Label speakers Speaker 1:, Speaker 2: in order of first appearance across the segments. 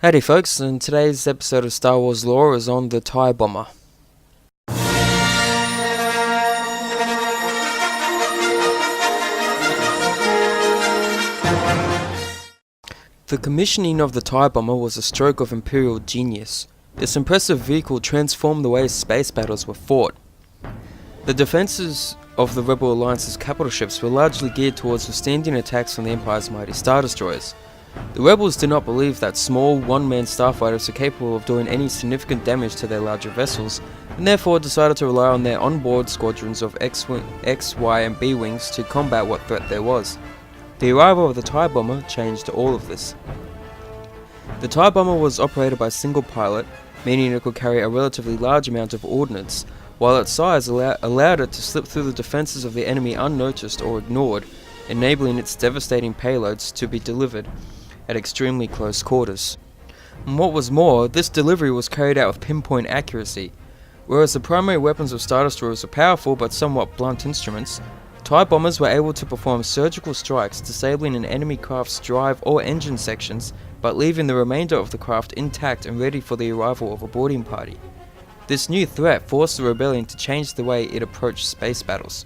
Speaker 1: Howdy folks, and today's episode of Star Wars Lore is on the TIE Bomber. The commissioning of the TIE Bomber was a stroke of Imperial genius. This impressive vehicle transformed the way space battles were fought. The defences of the Rebel Alliance's capital ships were largely geared towards withstanding attacks from the Empire's mighty Star Destroyers. The Rebels did not believe that small, one-man starfighters were capable of doing any significant damage to their larger vessels, and therefore decided to rely on their onboard squadrons of X, Y, and B wings to combat what threat there was. The arrival of the TIE Bomber changed all of this. The TIE Bomber was operated by a single pilot, meaning it could carry a relatively large amount of ordnance, while its size allowed it to slip through the defences of the enemy unnoticed or ignored, enabling its devastating payloads to be delivered at extremely close quarters. And what was more, this delivery was carried out with pinpoint accuracy. Whereas the primary weapons of Star Destroyers were powerful but somewhat blunt instruments, TIE Bombers were able to perform surgical strikes, disabling an enemy craft's drive or engine sections, but leaving the remainder of the craft intact and ready for the arrival of a boarding party. This new threat forced the Rebellion to change the way it approached space battles.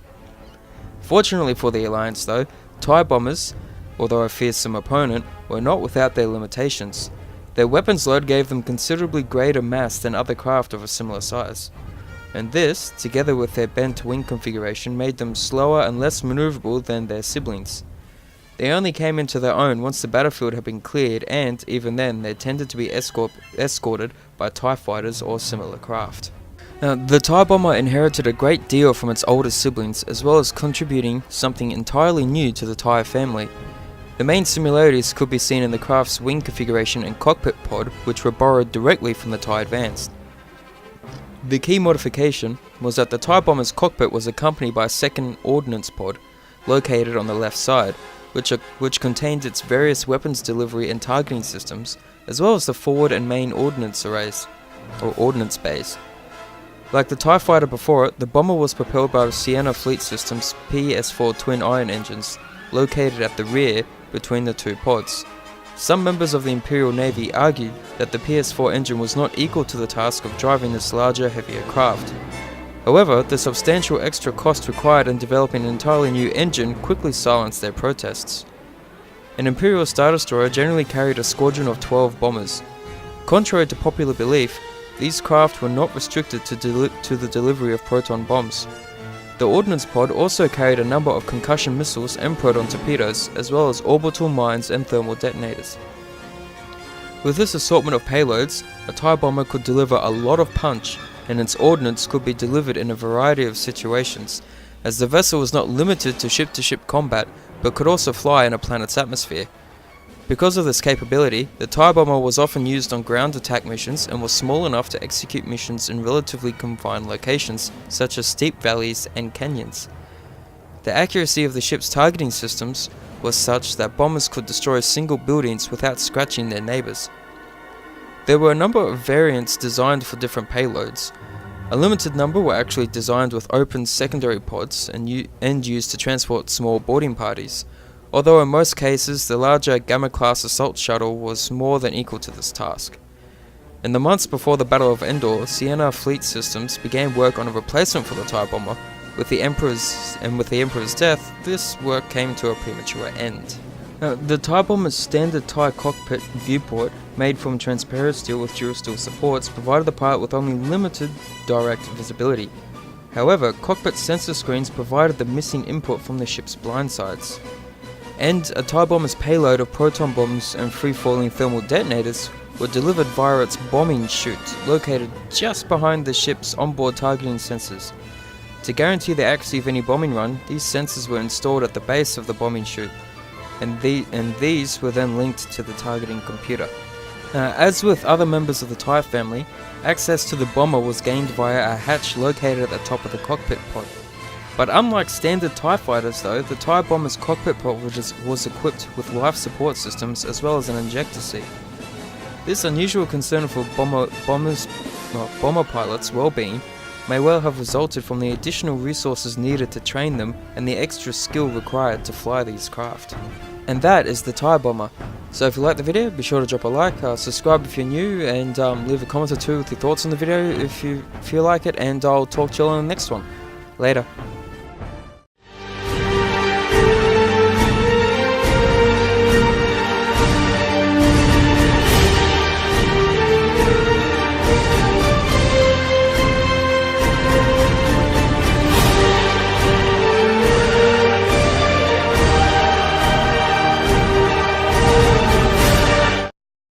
Speaker 1: Fortunately for the Alliance though, TIE Bombers, although a fearsome opponent, were not without their limitations. Their weapons load gave them considerably greater mass than other craft of a similar size. And this, together with their bent wing configuration, made them slower and less maneuverable than their siblings. They only came into their own once the battlefield had been cleared, and, even then, they tended to be escorted by TIE fighters or similar craft. Now, the TIE Bomber inherited a great deal from its older siblings, as well as contributing something entirely new to the TIE family. The main similarities could be seen in the craft's wing configuration and cockpit pod, which were borrowed directly from the TIE Advanced. The key modification was that the TIE Bomber's cockpit was accompanied by a second ordnance pod, located on the left side, which contained its various weapons delivery and targeting systems, as well as the forward and main ordnance arrays, or ordnance bays. Like the TIE Fighter before it, the bomber was propelled by the Sienna Fleet System's PS4 twin iron engines, located at the rear between the two pods. Some members of the Imperial Navy argued that the PS4 engine was not equal to the task of driving this larger, heavier craft. However, the substantial extra cost required in developing an entirely new engine quickly silenced their protests. An Imperial Star Destroyer generally carried a squadron of 12 bombers. Contrary to popular belief, these craft were not restricted to the delivery of proton bombs. The ordnance pod also carried a number of concussion missiles and proton torpedoes, as well as orbital mines and thermal detonators. With this assortment of payloads, a TIE Bomber could deliver a lot of punch, and its ordnance could be delivered in a variety of situations, as the vessel was not limited to ship-to-ship combat, but could also fly in a planet's atmosphere. Because of this capability, the TIE Bomber was often used on ground attack missions and was small enough to execute missions in relatively confined locations, such as steep valleys and canyons. The accuracy of the ship's targeting systems was such that bombers could destroy single buildings without scratching their neighbours. There were a number of variants designed for different payloads. A limited number were actually designed with open secondary pods and used to transport small boarding parties, although in most cases the larger Gamma-class assault shuttle was more than equal to this task. In the months before the Battle of Endor, Sienna Fleet Systems began work on a replacement for the TIE Bomber. With the Emperor's death, this work came to a premature end. Now, the TIE Bomber's standard TIE cockpit viewport, made from transparent steel with durasteel supports, provided the pilot with only limited direct visibility. However, cockpit sensor screens provided the missing input from the ship's blind sides. And a TIE Bomber's payload of proton bombs and free-falling thermal detonators were delivered via its bombing chute, located just behind the ship's onboard targeting sensors. To guarantee the accuracy of any bombing run, these sensors were installed at the base of the bombing chute, and these were then linked to the targeting computer. As with other members of the TIE family, access to the bomber was gained via a hatch located at the top of the cockpit pod. But unlike standard TIE fighters though, the TIE Bomber's cockpit pod was equipped with life support systems as well as an injector seat. This unusual concern for bomber pilots' well-being may well have resulted from the additional resources needed to train them and the extra skill required to fly these craft. And that is the TIE Bomber. So if you like the video, be sure to drop a like, subscribe if you're new, and leave a comment or two with your thoughts on the video if you feel like it, and I'll talk to you all in the next one. Later.